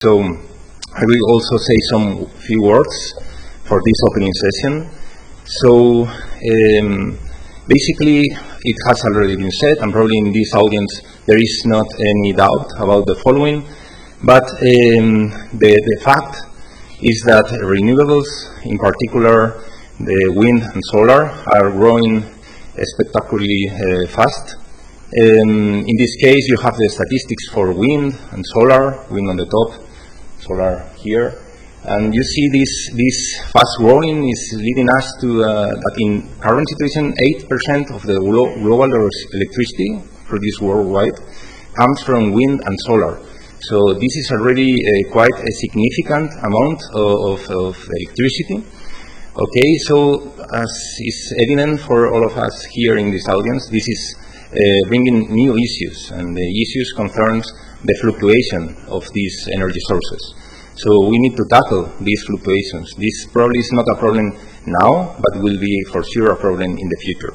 So I will also say some few words for this opening session. So basically it has already been said, and probably in this audience there is not any doubt about the following, but the fact is that renewables, in particular the wind and solar, are growing spectacularly fast. In this case you have the statistics for wind and solar, wind on the top, solar here, and you see this fast growing is leading us to that in current situation 8% of the global electricity produced worldwide comes from wind and solar. So this is already quite a significant amount of electricity. Okay, so as is evident for all of us here in this audience, this is bringing new issues, and the issues concerns the fluctuation of these energy sources. So we need to tackle these fluctuations. This probably is not a problem now, but will be for sure a problem in the future.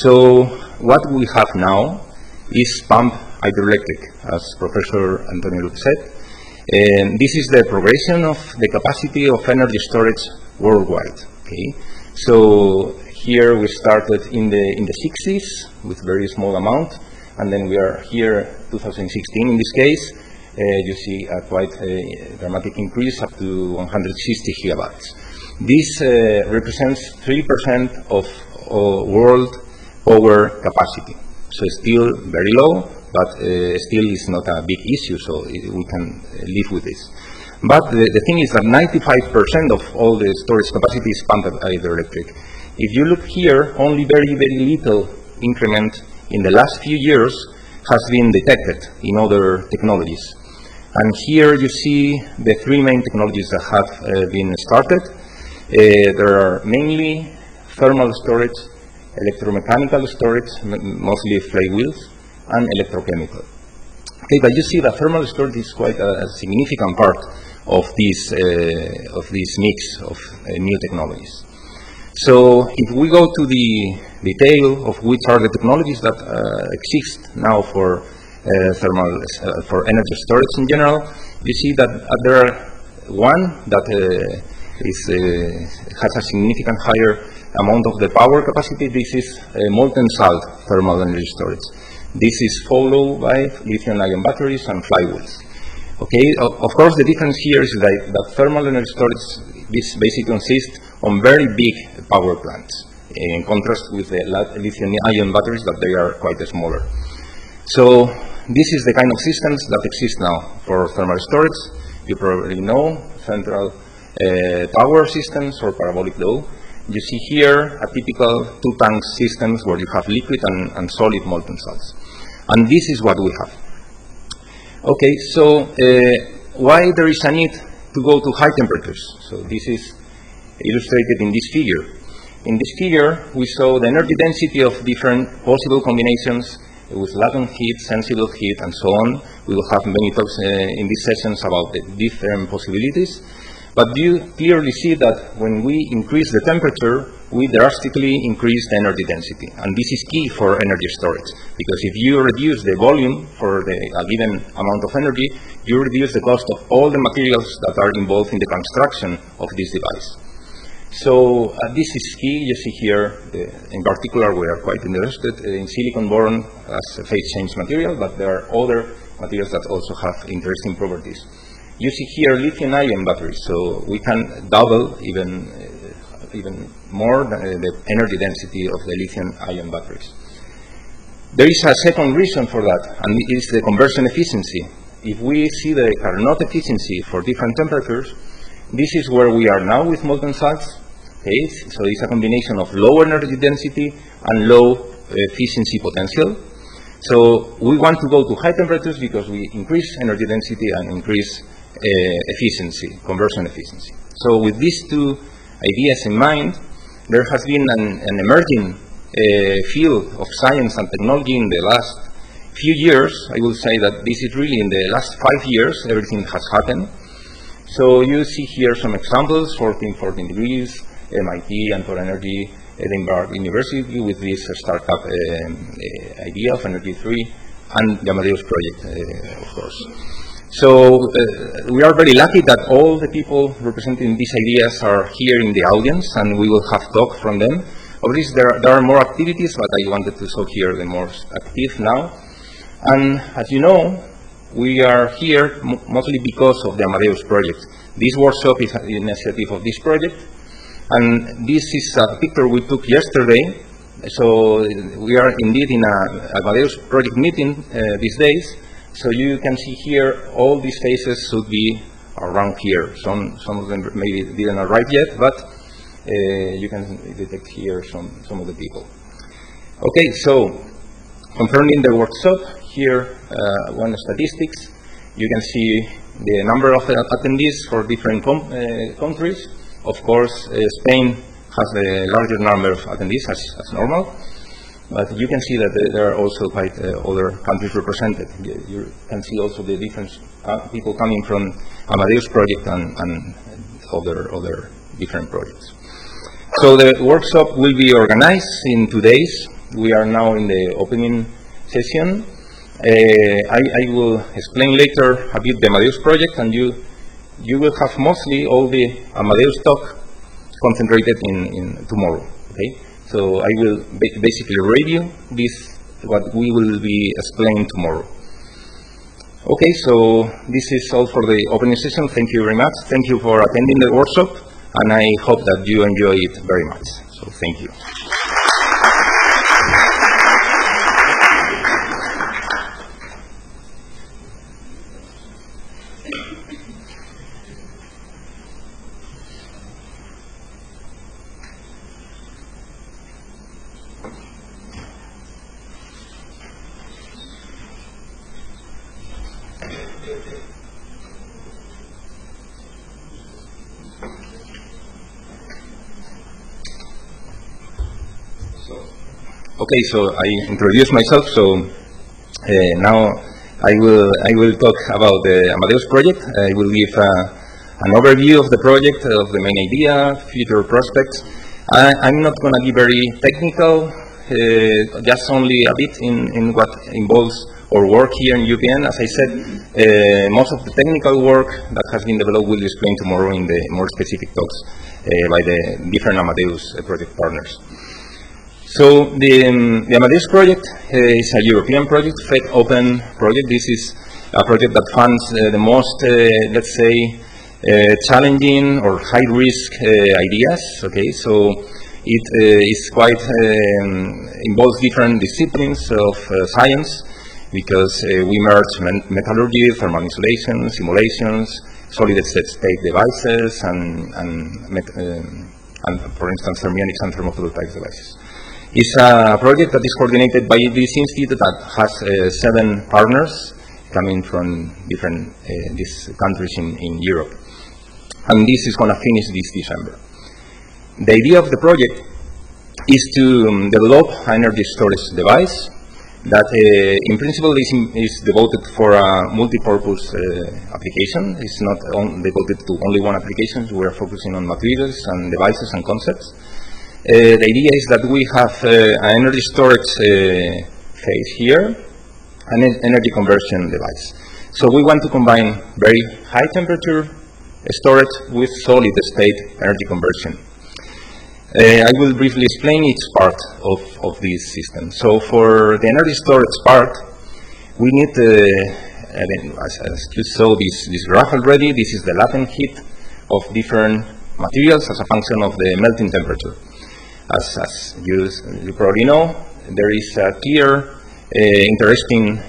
So what we have now is pump hydroelectric, as Professor Antonio said. And this is the progression of the capacity of energy storage worldwide. Okay, so here we started in the 60s with very small amount, and then we are here 2016 in this case. You see a quite dramatic increase up to 160 gigawatts. This represents 3% of world power capacity. So still very low, but still is not a big issue, so we can live with this. But the thing is that 95% of all the storage capacity is pumped hydroelectric. If you look here, only very, very little increment in the last few years has been detected in other technologies. And here you see the three main technologies that have been started. There are mainly thermal storage, electromechanical storage, mostly flywheels, and electrochemical. Okay, but you see that thermal storage is quite a significant part of this mix of new technologies. So if we go to the detail of which are the technologies that exist now for for energy storage in general, you see that there are one that has a significant higher amount of the power capacity. This is molten salt thermal energy storage. This is followed by lithium-ion batteries and flywheels. Okay, of course the difference here is that thermal energy storage this basically consists on very big power plants, in contrast with the lithium-ion batteries that they are quite smaller. So this is the kind of systems that exist now for thermal storage. You probably know central tower systems or parabolic flow. You see here a typical two-tank systems where you have liquid and solid molten salts. And this is what we have. Okay, so why there is a need to go to high temperatures? So this is illustrated in this figure. In this figure, we saw the energy density of different possible combinations with latent heat, sensible heat, and so on. We will have many talks in these sessions about the different possibilities. But you clearly see that when we increase the temperature, we drastically increase the energy density. And this is key for energy storage, because if you reduce the volume for a given amount of energy, you reduce the cost of all the materials that are involved in the construction of this device. So this is key. You see here, in particular, we are quite interested in silicon-borne as a phase change material, but there are other materials that also have interesting properties. You see here lithium-ion batteries, so we can double even more the energy density of the lithium-ion batteries. There is a second reason for that, and it is the conversion efficiency. If we see the Carnot efficiency for different temperatures, this is where we are now with molten salts. Okay, so it's a combination of low energy density and low efficiency potential. So we want to go to high temperatures because we increase energy density and increase efficiency, conversion efficiency. So with these two ideas in mind, there has been an emerging field of science and technology in the last few years. I will say that this is really in the last 5 years everything has happened. So you see here some examples, 14 degrees, MIT, and for energy, Edinburgh University with this startup idea of Energy 3, and the AMADEUS project, of course. So we are very lucky that all the people representing these ideas are here in the audience, and we will have talk from them. Obviously, there are more activities, but I wanted to show here the most active now. And as you know, we are here mostly because of the AMADEUS project. This workshop is an initiative of this project, and this is a picture we took yesterday. So we are indeed in a AMADEUS project meeting these days. So you can see here all these faces should be around here. Some of them maybe didn't arrive yet, but you can detect here some of the people. Okay, so confirming the workshop, here one statistics. You can see the number of attendees for different countries. Of course, Spain has the larger number of attendees as normal. But you can see that there are also quite other countries represented. You can see also the different people coming from AMADEUS project and other different projects. So the workshop will be organized in 2 days. We are now in the opening session. I will explain later a bit the AMADEUS project, and you will have mostly all the AMADEUS talk concentrated in tomorrow. Okay. So I will basically review what we will be explaining tomorrow. Okay, so this is all for the opening session. Thank you very much. Thank you for attending the workshop, and I hope that you enjoy it very much. So thank you. Okay, so I introduced myself. So now I will talk about the AMADEUS project. I will give an overview of the project, of the main idea, future prospects. I'm not going to be very technical, just only a bit in what involves our work here in UPN. As I said, most of the technical work that has been developed will be explained tomorrow in the more specific talks by the different AMADEUS project partners. So the AMADEUS project is a European project, FED open project. This is a project that funds the most, let's say, challenging or high-risk ideas. Okay, so it is quite involves different disciplines of science, because we merge metallurgy, thermal insulation, simulations, solid-state devices, and for instance, Thermionic and Photovoltaic devices. It's a project that is coordinated by this institute that has 7 partners coming from different these countries in Europe. And this is going to finish this December. The idea of the project is to develop an energy storage device that in principle is devoted for a multi-purpose application. It's not devoted to only one application. We are focusing on materials and devices and concepts. The idea is that we have an energy storage phase here, an energy conversion device. So we want to combine very high temperature storage with solid state energy conversion. I will briefly explain each part of this system. So for the energy storage part, we need, as you saw this graph already, this is the latent heat of different materials as a function of the melting temperature. As you probably know, there is a clear, interesting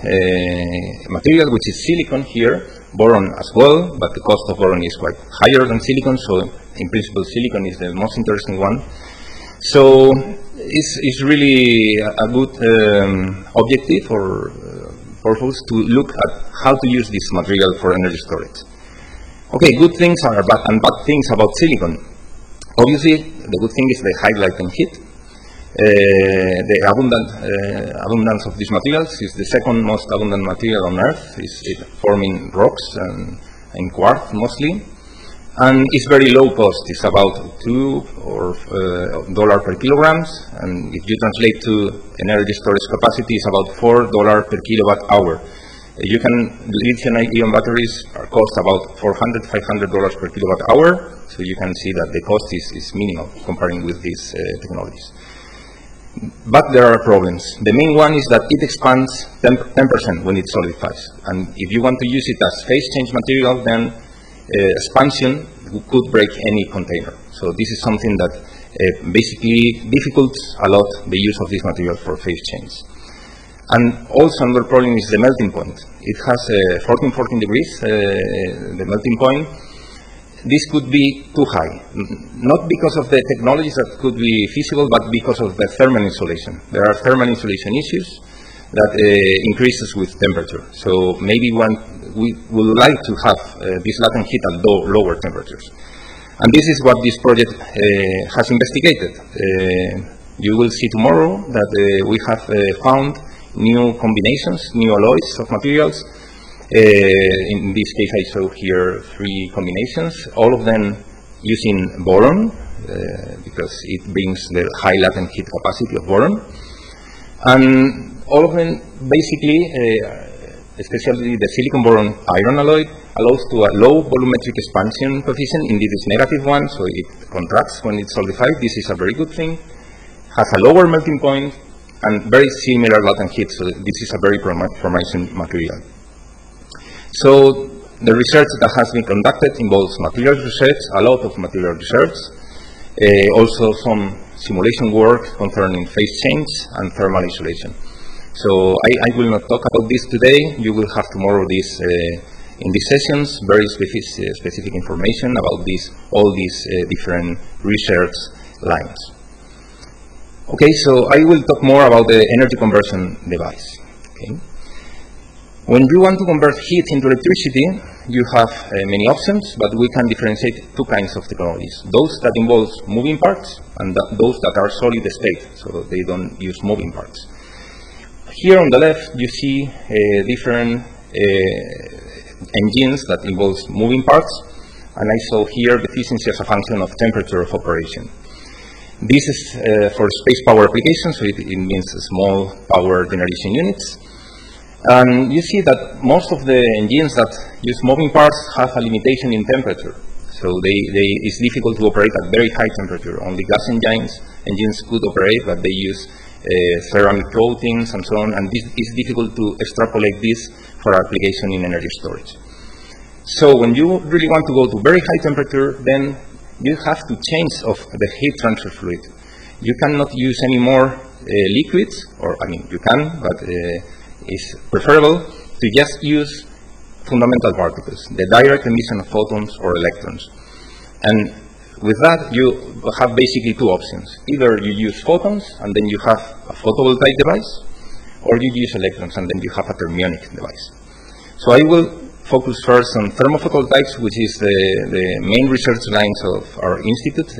material, which is silicon here, boron as well, but the cost of boron is quite higher than silicon, so in principle silicon is the most interesting one. So it's really a good objective or purpose to look at how to use this material for energy storage. Okay, good things and bad things about silicon. Obviously, the good thing is the high latent heat. The abundance of these materials is the second most abundant material on Earth. It's forming rocks and quartz mostly, and it's very low cost. It's about $2 per kilograms, and if you translate to energy storage capacity, it's about $4 per kilowatt hour. You can, lithium-ion batteries cost about $400, $500 per kilowatt hour, so you can see that the cost is minimal comparing with these technologies. But there are problems. The main one is that it expands 10% when it solidifies. And if you want to use it as phase change material, then expansion could break any container. So this is something that basically difficults a lot the use of this material for phase change. And also another problem is the melting point. It has 14 degrees, the melting point. This could be too high, not because of the technologies that could be feasible, but because of the thermal insulation. There are thermal insulation issues that increases with temperature. So maybe we would like to have this latent heat at lower temperatures. And this is what this project has investigated. You will see tomorrow that we have found new combinations, new alloys of materials. In this case, I show here 3 combinations, all of them using boron, because it brings the high latent heat capacity of boron. And all of them basically, especially the silicon boron iron alloy, allows to a low volumetric expansion coefficient. Indeed, it's negative one, so it contracts when it's solidified. This is a very good thing. Has a lower melting point and very similar latent heat, so this is a very promising material. So the research that has been conducted involves materials research, a lot of material research, also some simulation work concerning phase change and thermal isolation. So I will not talk about this today. You will have tomorrow this in these sessions very specific information about all these different research lines. Okay, so I will talk more about the energy conversion device. Okay. When you want to convert heat into electricity, you have many options, but we can differentiate 2 kinds of technologies. Those that involve moving parts and those that are solid state, so they don't use moving parts. Here on the left, you see different engines that involve moving parts, and I show here the efficiency as a function of temperature of operation. This is for space power applications, so it means small power generation units. And you see that most of the engines that use moving parts have a limitation in temperature. So it's difficult to operate at very high temperature. Only gas engines could operate, but they use ceramic coatings and so on, and this is difficult to extrapolate this for application in energy storage. So when you really want to go to very high temperature, then you have to change of the heat transfer fluid. You cannot use any more liquids, or I mean you can, but it's preferable to just use fundamental particles, the direct emission of photons or electrons. And with that, you have basically 2 options. Either you use photons, and then you have a photovoltaic device, or you use electrons, and then you have a thermionic device. So I will focus first on thermophotovoltaics, which is the main research lines of our institute.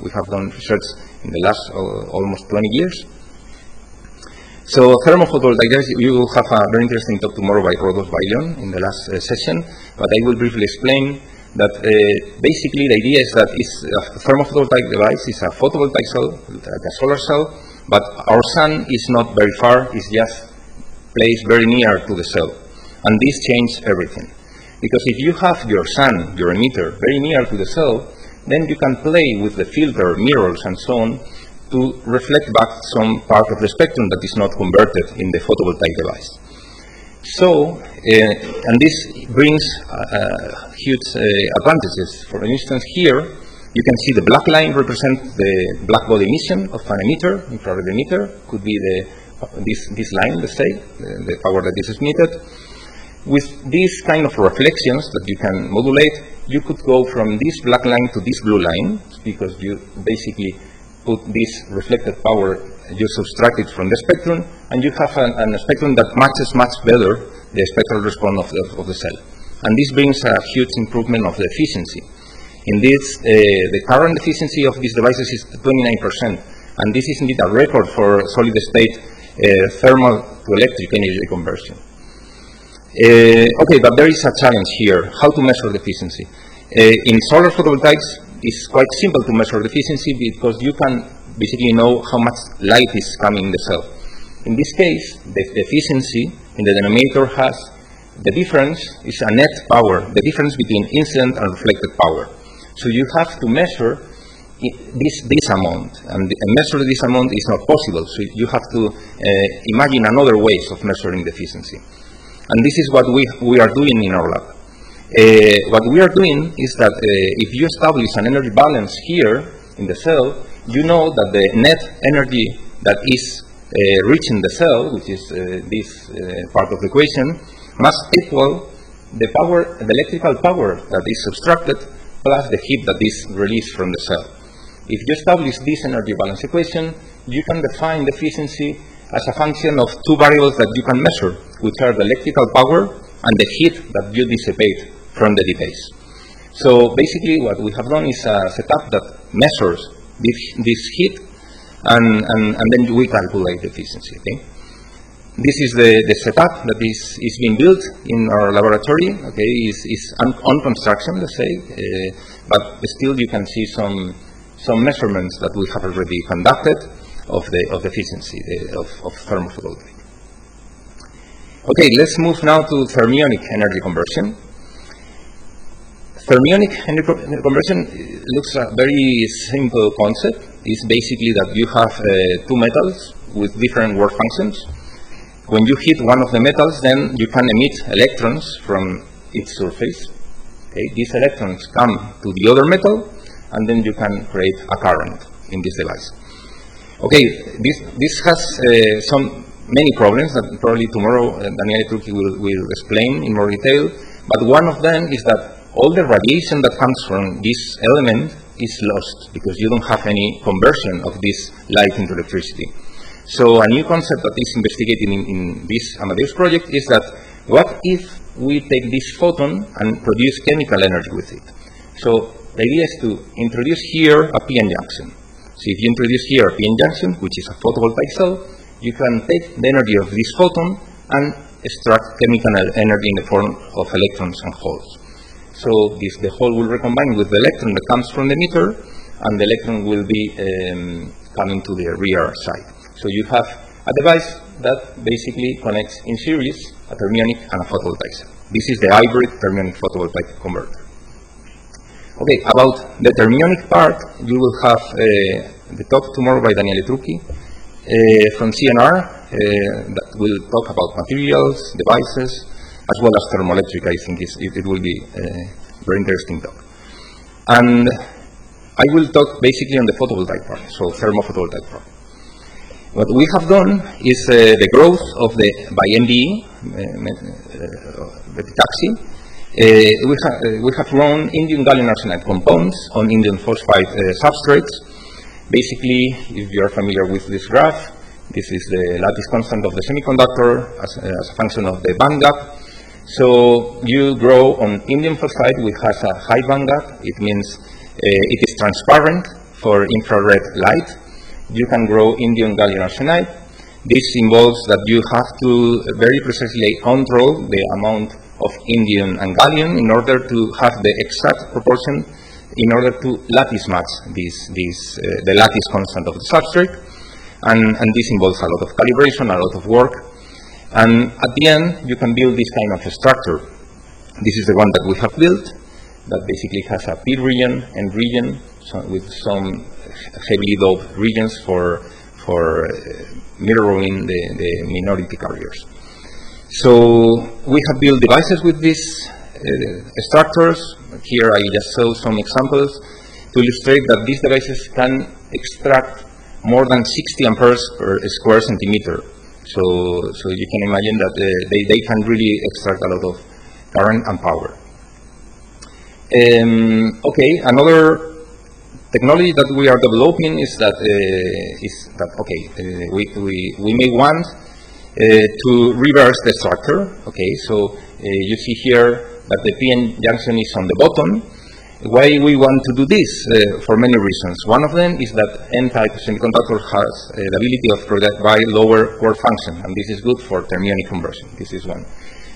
We have done research in the last almost 20 years. So thermophotovoltaics, you will have a very interesting talk tomorrow by Rodolphe Baillon in the last session, but I will briefly explain that basically the idea is that a thermophotovoltaic device is a photovoltaic cell, like a solar cell, but our sun is not very far, it's just placed very near to the cell. And this changes everything. Because if you have your sun, your emitter, very near to the cell, then you can play with the filter, mirrors, and so on, to reflect back some part of the spectrum that is not converted in the photovoltaic device. So, and this brings huge advantages. For instance, here, you can see the black line represents the black body emission of an emitter, infrared emitter, could be this line, let's say, the power that is emitted. With these kind of reflections that you can modulate, you could go from this black line to this blue line, because you basically put this reflected power, you subtract it from the spectrum, and you have a spectrum that matches much better the spectral response of the cell. And this brings a huge improvement of the efficiency. In this, the current efficiency of these devices is 29%, and this is indeed a record for solid state thermal to electric energy conversion. Okay, but there is a challenge here, how to measure the efficiency. In solar photovoltaics, it's quite simple to measure the efficiency because you can basically know how much light is coming in the cell. In this case, the efficiency in the denominator has the difference is a net power, the difference between incident and reflected power. So you have to measure this amount, and measure this amount is not possible. So you have to imagine another ways of measuring the efficiency. And this is what we are doing in our lab. What we are doing is that if you establish an energy balance here in the cell, you know that the net energy that is reaching the cell, which is this part of the equation, must equal the power, the electrical power that is subtracted plus the heat that is released from the cell. If you establish this energy balance equation, you can define the efficiency as a function of two variables that you can measure, which are the electrical power and the heat that you dissipate from the device. So basically what we have done is a setup that measures this heat and then we calculate the efficiency. Okay? This is the setup that is being built in our laboratory. Okay, is on construction, let's say, but still you can see some measurements that we have already conducted of the efficiency of thermophotovoltaic. Okay, let's move now to thermionic energy conversion. Thermionic energy conversion looks a very simple concept. It's basically that you have two metals with different work functions. When you hit one of the metals, then you can emit electrons from its surface. Okay? These electrons come to the other metal, and then you can create a current in this device. Okay, this has many problems that probably tomorrow Daniele Trucchi will explain in more detail, but one of them is that all the radiation that comes from this element is lost because you don't have any conversion of this light into electricity. So a new concept that is investigated in this AMADEUS project is that what if we take this photon and produce chemical energy with it? So the idea is to introduce here a p-n junction. So if you introduce here a p-n junction, which is a photovoltaic cell, you can take the energy of this photon and extract chemical energy in the form of electrons and holes. So the hole will recombine with the electron that comes from the emitter, and the electron will be coming to the rear side. So you have a device that basically connects in series a thermionic and a photovoltaic cell. This is the hybrid thermionic photovoltaic converter. Okay, about the thermionic part, you will have the talk tomorrow by Daniele Trucchi from CNR that will talk about materials, devices, as well as thermoelectric. I think it will be a very interesting talk. And I will talk basically on the photovoltaic part, so thermophotovoltaic part. What we have done is the growth of by NDE, epitaxy. We have grown indium gallium arsenide compounds on indium phosphide substrates. Basically, if you are familiar with this graph, this is the lattice constant of the semiconductor as a function of the band gap. So you grow on indium phosphide, which has a high band gap. It means it is transparent for infrared light. You can grow indium gallium arsenide. This involves that you have to very precisely control the amount of indium and gallium in order to have the exact proportion in order to lattice match the lattice constant of the substrate. And this involves a lot of calibration, a lot of work. And at the end, you can build this kind of a structure. This is the one that we have built, that basically has a P region and region with some heavily doped regions for mirroring the minority carriers. So we have built devices with these structures. Here I just show some examples to illustrate that these devices can extract more than 60 amperes per square centimeter. So you can imagine that they can really extract a lot of current and power. Okay, another technology that we are developing is that we may want to reverse the structure. Okay, so you see here that the p-n junction is on the bottom. Why we want to do this? For many reasons. One of them is that N-type semiconductor has the ability of provide lower work function, and this is good for thermionic conversion. This is one.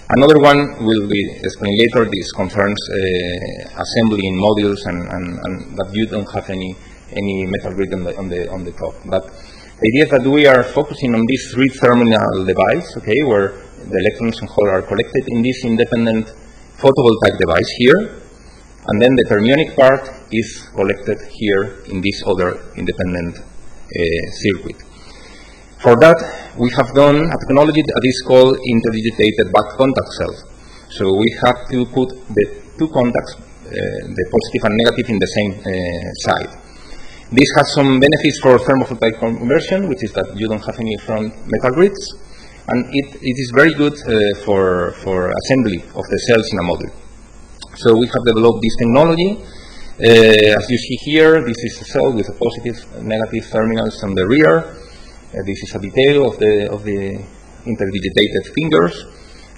Another one will be explained later. This concerns assembly in modules and that you don't have any metal grid on the top. But the idea is that we are focusing on this 3-terminal device, okay, where the electrons and holes are collected in this independent photovoltaic device here, and then the thermionic part is collected here in this other independent circuit. For that, we have done a technology that is called interdigitated back contact cells. So we have to put the two contacts, the positive and negative, in the same side. This has some benefits for thermovoltaic conversion, which is that you don't have any front metal grids, and it is very good for assembly of the cells in a module. So we have developed this technology. As you see here, this is a cell with a positive and negative terminals on the rear. This is a detail of the interdigitated fingers.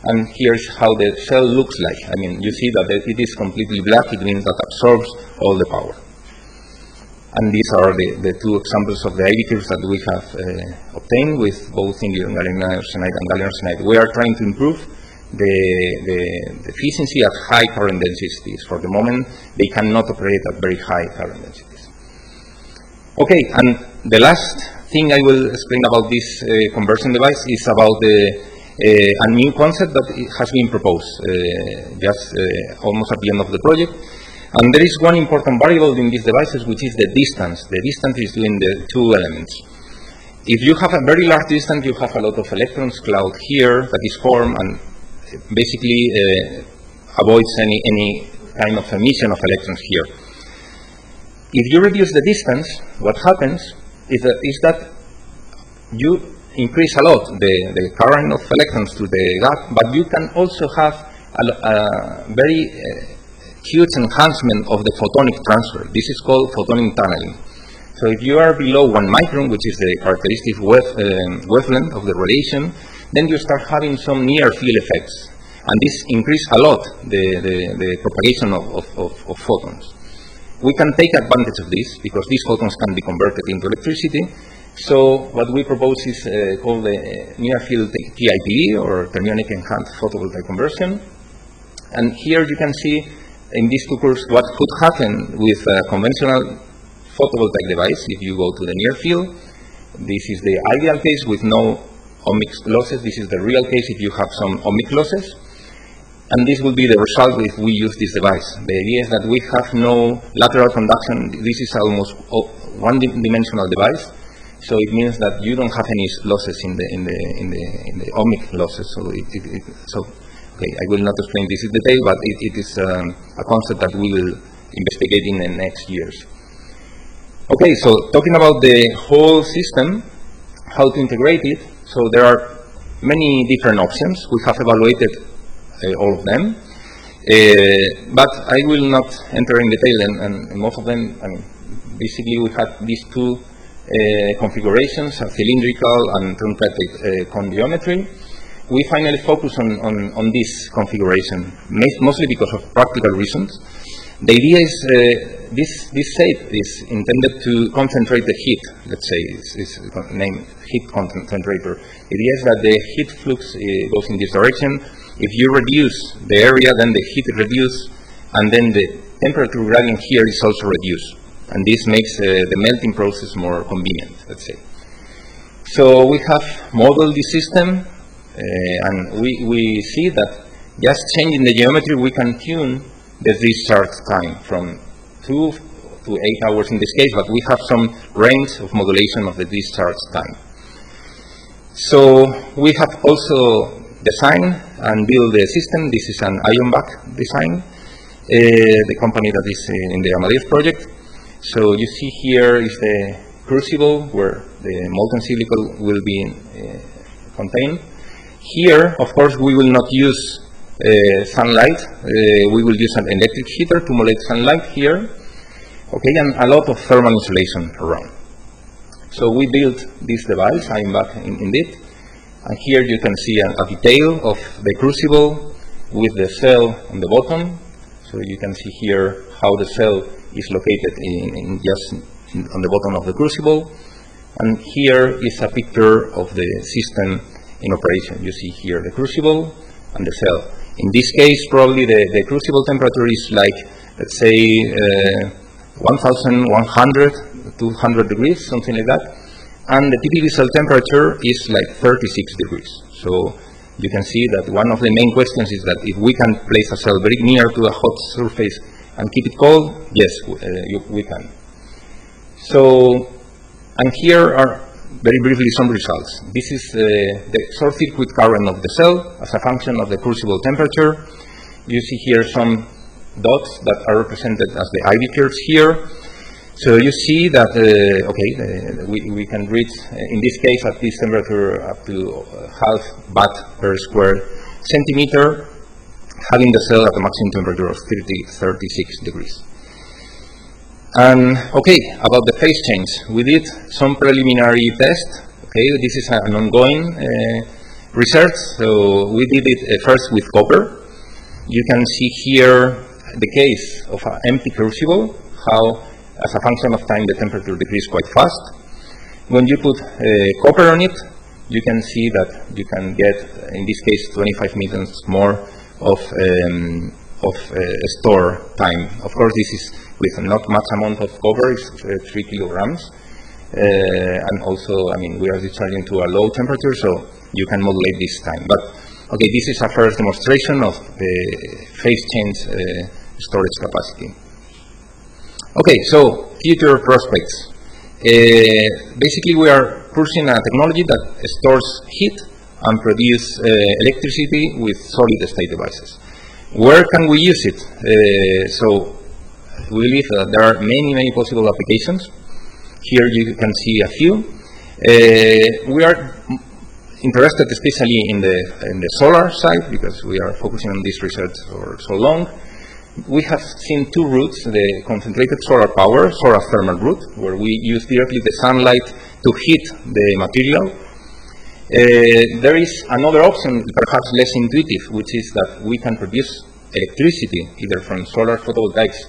And here's how the cell looks like. I mean, you see that it is completely black. It means that absorbs all the power. And these are the two examples of the additives that we have obtained with both indium gallium arsenide and gallium arsenide. We are trying to improve the efficiency at high current densities. For the moment, they cannot operate at very high current densities. Okay, and the last thing I will explain about this conversion device is about a new concept that has been proposed just almost at the end of the project. And there is one important variable in these devices, which is the distance. The distance is between the two elements. If you have a very large distance, you have a lot of electrons cloud here that is formed and basically avoids any kind of emission of electrons here. If you reduce the distance, what happens is that you increase a lot the current of electrons to the gap, but you can also have a very huge enhancement of the photonic transfer. This is called photonic tunneling. So if you are below 1 micron, which is the characteristic wavelength of the radiation, then you start having some near field effects. And this increases a lot the propagation of photons. We can take advantage of this because these photons can be converted into electricity. So what we propose is called the near field TIPE, or Thermionic Enhanced Photovoltaic Conversion. And here you can see in these two curves what could happen with a conventional photovoltaic device if you go to the near field. This is the ideal case with no ohmic losses. This is the real case if you have some ohmic losses. And this will be the result if we use this device. The idea is that we have no lateral conduction. This is almost one-dimensional device. So it means that you don't have any losses in the ohmic losses. So okay, I will not explain this in detail, but it is a concept that we will investigate in the next years. Okay, so talking about the whole system, how to integrate it. So there are many different options. We have evaluated all of them, but I will not enter in detail, and most of them, I mean, basically we had these two configurations, a cylindrical and truncated cone geometry. We finally focus on this configuration, mostly because of practical reasons. The idea is this shape is intended to concentrate the heat. Let's say it's named heat concentrator. The idea is that the heat flux goes in this direction. If you reduce the area, then the heat reduces, and then the temperature gradient here is also reduced. And this makes the melting process more convenient, let's say. So we have modeled this system, and we see that just changing the geometry, we can tune the discharge time from 2 to 8 hours in this case, but we have some range of modulation of the discharge time. So we have also designed and built the system. This is an ion back design, the company that is in the AMADEUS project. So you see here is the crucible where the molten silicon will be contained. Here, of course, we will not use sunlight. We will use an electric heater to modulate sunlight here. Okay, and a lot of thermal insulation around. So we built this device, ion back indeed. And here you can see a detail of the crucible with the cell on the bottom. So you can see here how the cell is located on the bottom of the crucible. And here is a picture of the system in operation. You see here the crucible and the cell. In this case, probably the crucible temperature is like, let's say, 1,100, 200 degrees, something like that. And the typical cell temperature is like 36 degrees. So You can see that one of the main questions is that if we can place a cell very near to a hot surface and keep it cold, yes, we can. So, and here are very briefly some results. This is the short circuit current of the cell as a function of the crucible temperature. You see here some dots that are represented as the IV curves here. So you see that, we can reach, in this case, at this temperature, up to half watt per square centimeter, having the cell at a maximum temperature of 36 degrees. And, about the phase change, we did some preliminary tests. This is an ongoing research, so we did it first with copper. You can see here the case of an empty crucible, how as a function of time the temperature decreases quite fast. When you put copper on it, you can see that you can get, in this case, 25 minutes more of store time. Of course, this is with not much amount of copper, it's 3 kilograms. And also, we are discharging to a low temperature, so you can modulate this time. But, this is a first demonstration of the phase change storage capacity. So future prospects. Basically, we are pursuing a technology that stores heat and produces electricity with solid-state devices. Where can we use it? So we believe that there are many possible applications. Here you can see a few. We are interested especially in the solar side because we are focusing on this research for so long. We have seen two routes, the concentrated solar power, solar thermal route, where we use directly the sunlight to heat the material. There is another option, perhaps less intuitive, which is that we can produce electricity, either from solar photovoltaics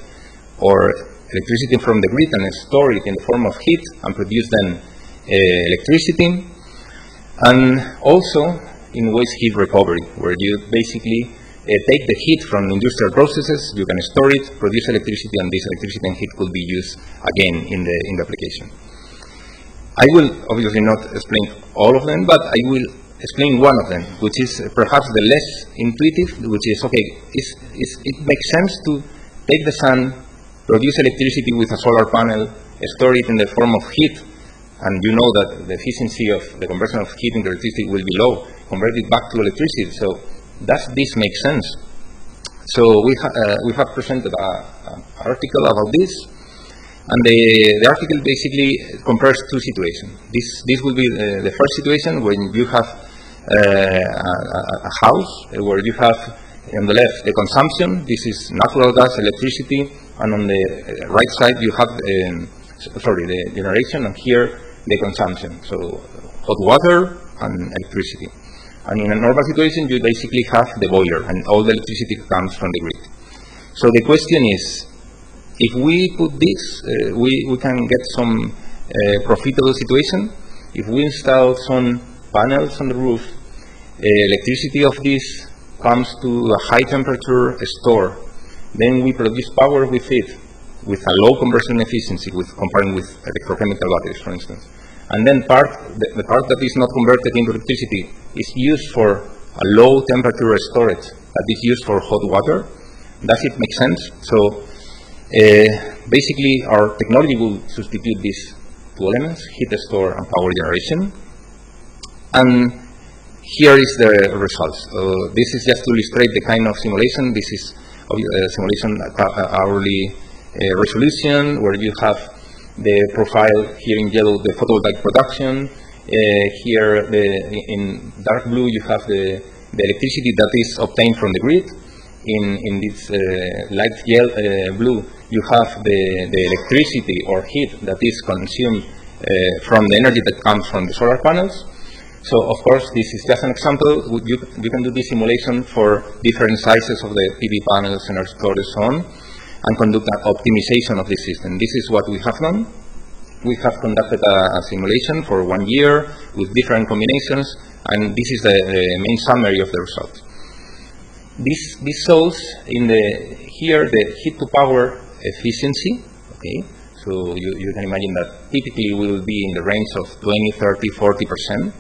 or electricity from the grid and store it in the form of heat and produce then electricity. And also in waste heat recovery, where you basically take the heat from industrial processes, you can store it, produce electricity, and this electricity and heat could be used again in the application. I will obviously not explain all of them, but I will explain one of them, which is perhaps the less intuitive, which is, it makes sense to take the sun, produce electricity with a solar panel, store it in the form of heat, and you know that the efficiency of the conversion of heat into electricity will be low, convert it back to electricity. So does this make sense? So we have presented an article about this, and the article basically compares two situations. This will be the first situation when you have a house where you have on the left the consumption. This is natural gas, electricity, and on the right side you have the generation, and here the consumption. So hot water and electricity. And in a normal situation, you basically have the boiler, and all the electricity comes from the grid. So the question is, if we put this, we can get some profitable situation. If we install some panels on the roof, electricity of this comes to a high temperature store. Then we produce power with it, with a low conversion efficiency, comparing with electrochemical batteries, for instance. And then the part that is not converted into electricity is used for a low temperature storage that is used for hot water. Does it make sense? So basically our technology will substitute these two elements, heat store and power generation. And here is the results. This is just to illustrate the kind of simulation. This is a simulation at hourly resolution, where you have the profile here in yellow, the photovoltaic production. Here in dark blue you have the electricity that is obtained from the grid. In this light yellow, blue you have the electricity or heat that is consumed from the energy that comes from the solar panels. So of course this is just an example. You can do this simulation for different sizes of the PV panels, energy storage, so on, and conduct an optimization of the system. This is what we have done. We have conducted a simulation for 1 year with different combinations, and this is the main summary of the results. This shows here the heat to power efficiency. So you can imagine that typically we will be in the range of 20, 30, 40%.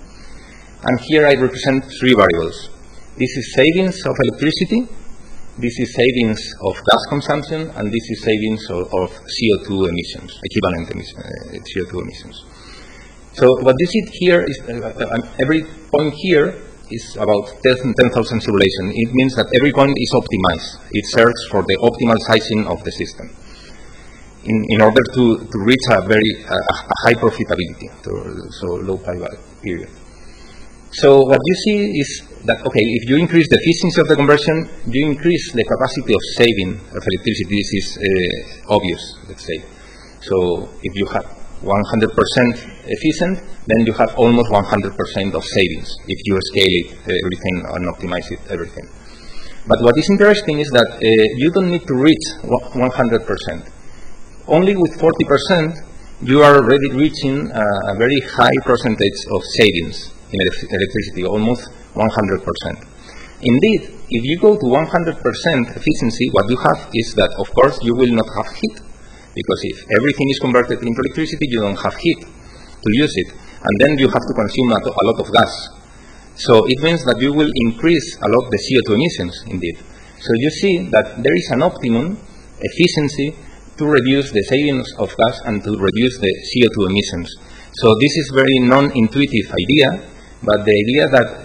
And here I represent three variables. This is savings of electricity, this is savings of gas consumption, and this is savings of CO2 emissions, equivalent CO2 emissions. So what you see here is every point here is about 10,000 simulation. It means that every point is optimized. It serves for the optimal sizing of the system in order to reach a very high profitability, so low payback period. So what you see is that, okay, if you increase the efficiency of the conversion, you increase the capacity of saving of electricity. This is obvious, let's say. So if you have 100% efficient, then you have almost 100% of savings if you scale it, everything, and optimize it, everything. But what is interesting is that you don't need to reach 100%. Only with 40%, you are already reaching a very high percentage of savings in electricity, almost 100%. Indeed, if you go to 100% efficiency, what you have is that, of course, you will not have heat, because if everything is converted into electricity, you don't have heat to use it, and then you have to consume a lot of gas. So it means that you will increase a lot the CO2 emissions, indeed. So you see that there is an optimum efficiency to reduce the savings of gas and to reduce the CO2 emissions. So this is very non-intuitive idea, but the idea that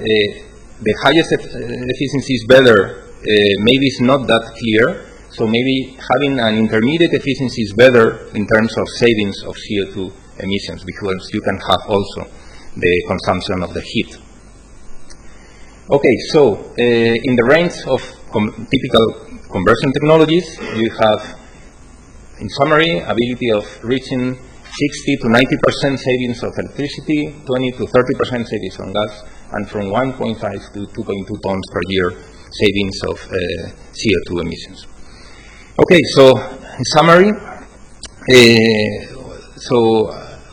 the highest efficiency is better maybe is not that clear. So maybe having an intermediate efficiency is better in terms of savings of CO2 emissions, because you can have also the consumption of the heat. Okay, so in the range of typical conversion technologies, you have, in summary, ability of reaching 60 to 90% savings of electricity, 20 to 30% savings on gas, and from 1.5 to 2.2 tons per year savings of CO2 emissions. Okay, so in summary,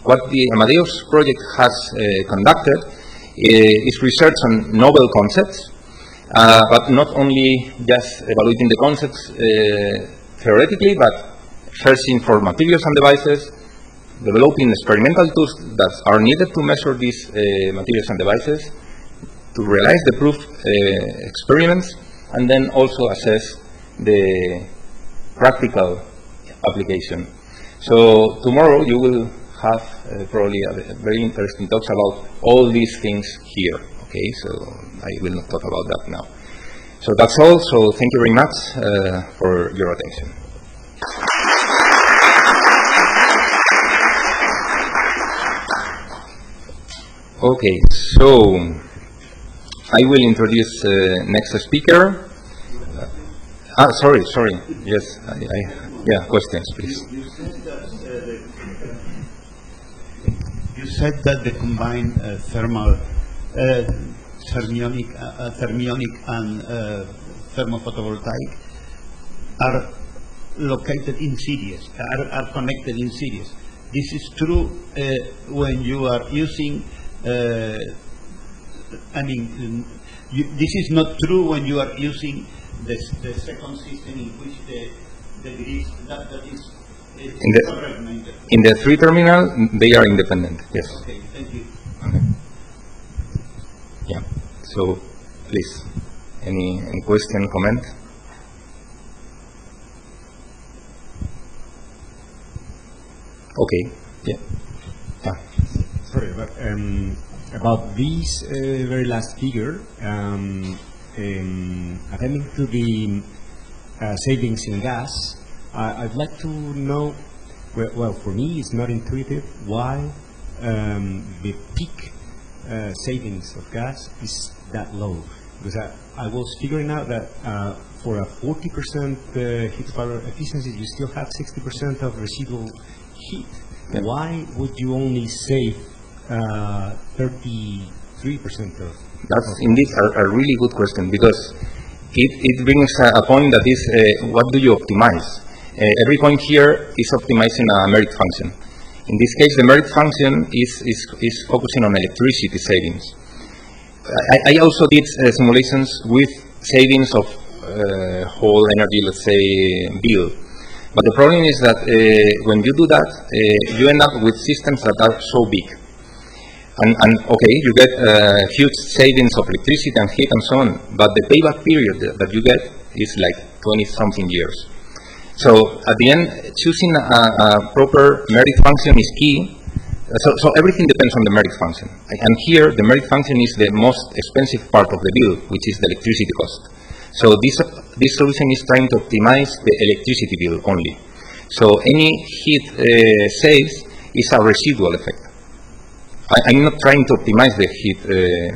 what the AMADEUS project has conducted is research on novel concepts, but not only just evaluating the concepts theoretically, but searching for materials and devices, developing experimental tools that are needed to measure these materials and devices, to realize the proof experiments, and then also assess the practical application. So tomorrow you will have probably a very interesting talks about all these things here. Okay, so I will not talk about that now. So that's all. So thank you very much for your attention. Okay, so I will introduce next speaker. Sorry. Yes, yeah, questions, please. You said that the combined thermionic and thermophotovoltaic are located in series, are connected in series. This is true when you are using this is not true when you are using the second system in which the grids that is in the three terminal, they are independent. Yes. Okay, thank you. Okay. Yeah. So please, any question, comment? Okay. Yeah. Sorry, but about this very last figure, attending to the savings in gas, I'd like to know, well, for me it's not intuitive why the peak savings of gas is that low. Because I was figuring out that for a 40% heat power efficiency, you still have 60% of residual heat. Yeah. Why would you only save 33% of? That's indeed a really good question, because it brings a point that is, what do you optimize? Every point here is optimizing a merit function. In this case, the merit function is focusing on electricity savings. I also did simulations with savings of whole energy, let's say, bill. But the problem is that when you do that, you end up with systems that are so big. And okay, you get huge savings of electricity and heat and so on, but the payback period that you get is like 20-something years. So at the end, choosing a proper merit function is key. So everything depends on the merit function. And here, the merit function is the most expensive part of the bill, which is the electricity cost. So this solution is trying to optimize the electricity bill only. So any heat saves is a residual effect. I'm not trying to optimize the heat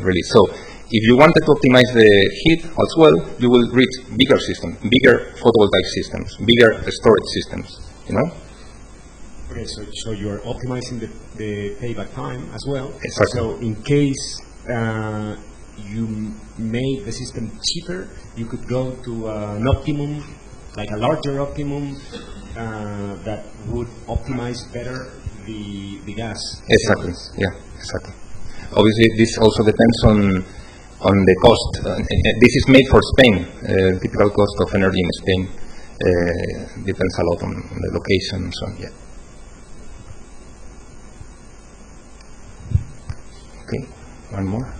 release. So if you wanted to optimize the heat as well, you will reach bigger systems, bigger photovoltaic systems, bigger storage systems, you know? Okay, so you're optimizing the payback time as well. Exactly. So in case you make the system cheaper, you could go to an optimum, like a larger optimum that would optimize better the gas. Exactly. Yeah, exactly. Obviously, this also depends on the cost. This is made for Spain. Typical cost of energy in Spain depends a lot on the location and so on. Yeah. Okay, one more.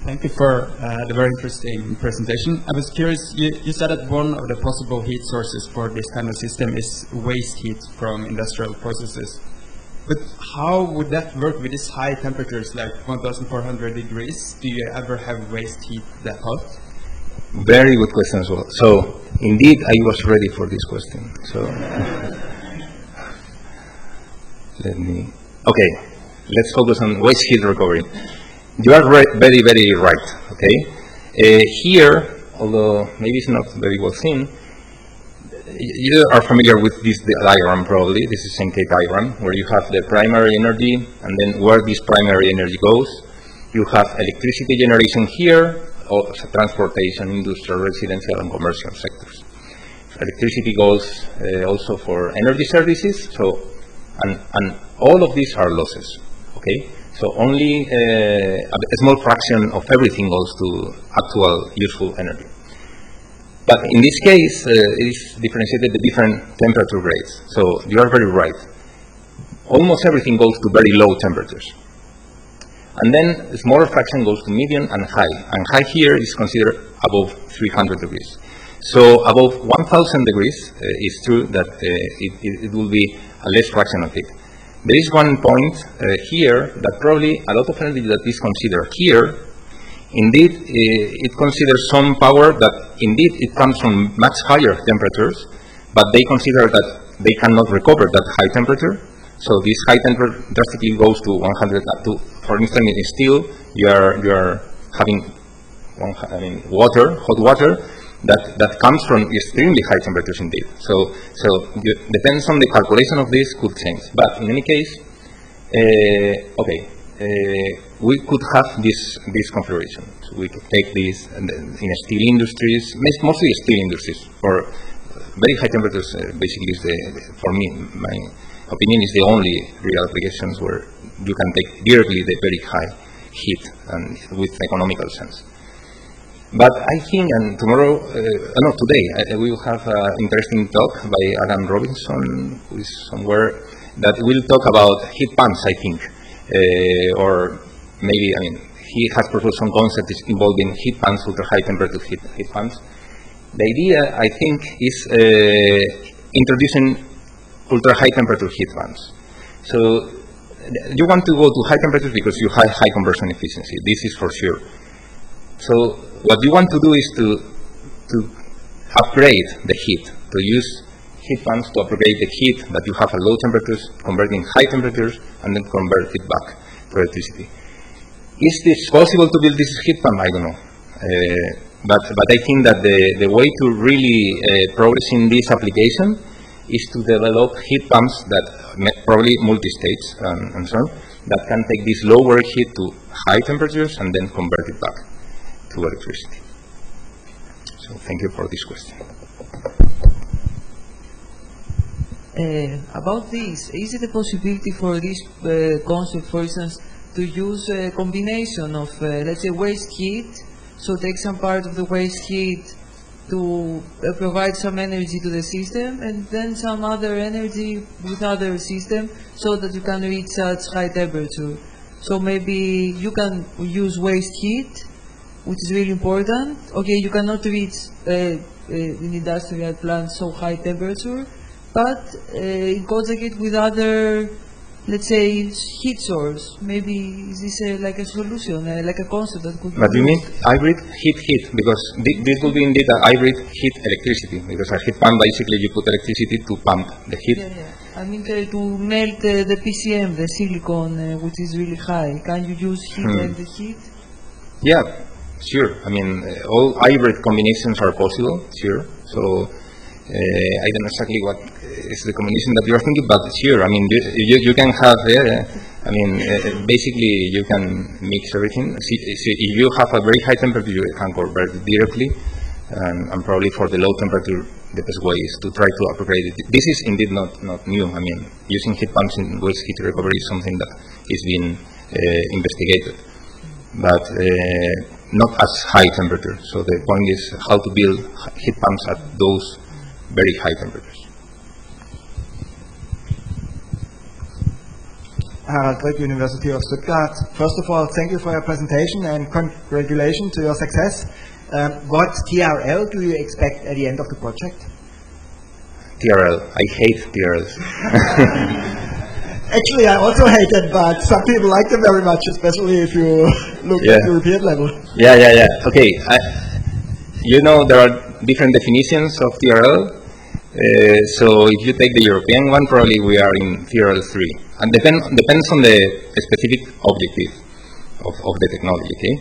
Thank you for the very interesting presentation. I was curious, you said that one of the possible heat sources for this kind of system is waste heat from industrial processes. But how would that work with these high temperatures, like 1,400 degrees? Do you ever have waste heat that hot? Very good question as well. So, indeed, I was ready for this question. So, okay, let's focus on waste heat recovery. You are very, very right, okay? Here, although maybe it's not very well seen, you are familiar with this diagram probably. This is NK diagram, where you have the primary energy, and then where this primary energy goes. You have electricity generation here, transportation, industrial, residential, and commercial sectors. Electricity goes also for energy services, so, and all of these are losses, okay? So only a small fraction of everything goes to actual useful energy. But in this case, it is differentiated the different temperature grades. So you are very right. Almost everything goes to very low temperatures. And then a smaller fraction goes to medium and high. And high here is considered above 300 degrees. So above 1,000 degrees, it's true that it will be a less fraction of it. There is one point here that probably a lot of energy that is considered here, indeed, it considers some power that indeed it comes from much higher temperatures, but they consider that they cannot recover that high temperature. So this high temperature drastically goes to 100 up to, for instance, in steel, you are having hot water that comes from extremely high temperatures indeed. So depends on the calculation of this could change. But in any case, we could have this configuration. So we could take this in steel industries, mostly steel industries, for very high temperatures. Basically, is for me, my opinion is the only real applications where you can take directly the very high heat and with economical sense. But I think, and tomorrow, today, we will have an interesting talk by Alan Robinson, who is somewhere, that will talk about heat pumps, I think. Or maybe, he has proposed some concepts involving heat pumps, ultra-high temperature heat pumps. The idea, I think, is introducing ultra-high temperature heat pumps. So, you want to go to high temperatures because you have high conversion efficiency. This is for sure. So, what you want to do is to upgrade the heat, to use heat pumps to upgrade the heat that you have at low temperatures, converting high temperatures, and then convert it back to electricity. Is this possible to build this heat pump? I don't know. But I think that the way to really progress in this application is to develop heat pumps that probably multi-states and so on, that can take this lower heat to high temperatures and then convert it back to electricity. So thank you for this question. About this, is it a possibility for this concept, for instance, to use a combination of, let's say, waste heat, so take some part of the waste heat to provide some energy to the system, and then some other energy with other system, so that you can reach such high temperature. So maybe you can use waste heat, which is really important. Okay, you cannot reach in industrial plants so high temperature, but in conjugate with other, let's say, heat source, maybe is this like a solution, like a concept that could be But you mean used? hybrid heat, because this will be indeed a hybrid heat electricity, because a heat pump, basically you put electricity to pump the heat. Yeah, yeah. I mean to melt the PCM, the silicon, which is really high. Can you use heat like the heat? Yeah, sure. I mean, all hybrid combinations are possible, sure. So I don't know exactly what is the combination that you're thinking, but sure. I mean, you can have, basically you can mix everything. If you have a very high temperature, you can convert it directly, and probably for the low temperature, the best way is to try to upgrade it. This is indeed not new. I mean, using heat pumps in waste heat recovery is something that is being investigated, but not as high temperature. So the point is how to build heat pumps at those very high temperatures. Harald Grip, University of Stuttgart. First of all, thank you for your presentation and congratulations to your success. What TRL do you expect at the end of the project? TRL. I hate TRLs. Actually, I also hate it, but some people like them very much, especially if you look at the European level. Yeah. Okay. There are different definitions of TRL. So if you take the European one, probably we are in TRL 3. And depends on the specific objective of the technology, okay?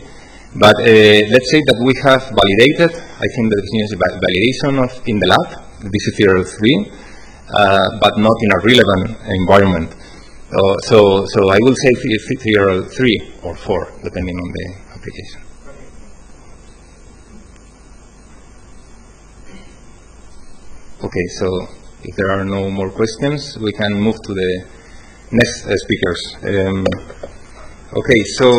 But let's say that we have validated, I think the definition is validation in the lab, this is TRL 3, but not in a relevant environment. So I will say TRL 3 or 4, depending on the application. Okay, so if there are no more questions, we can move to the next speakers. Okay, so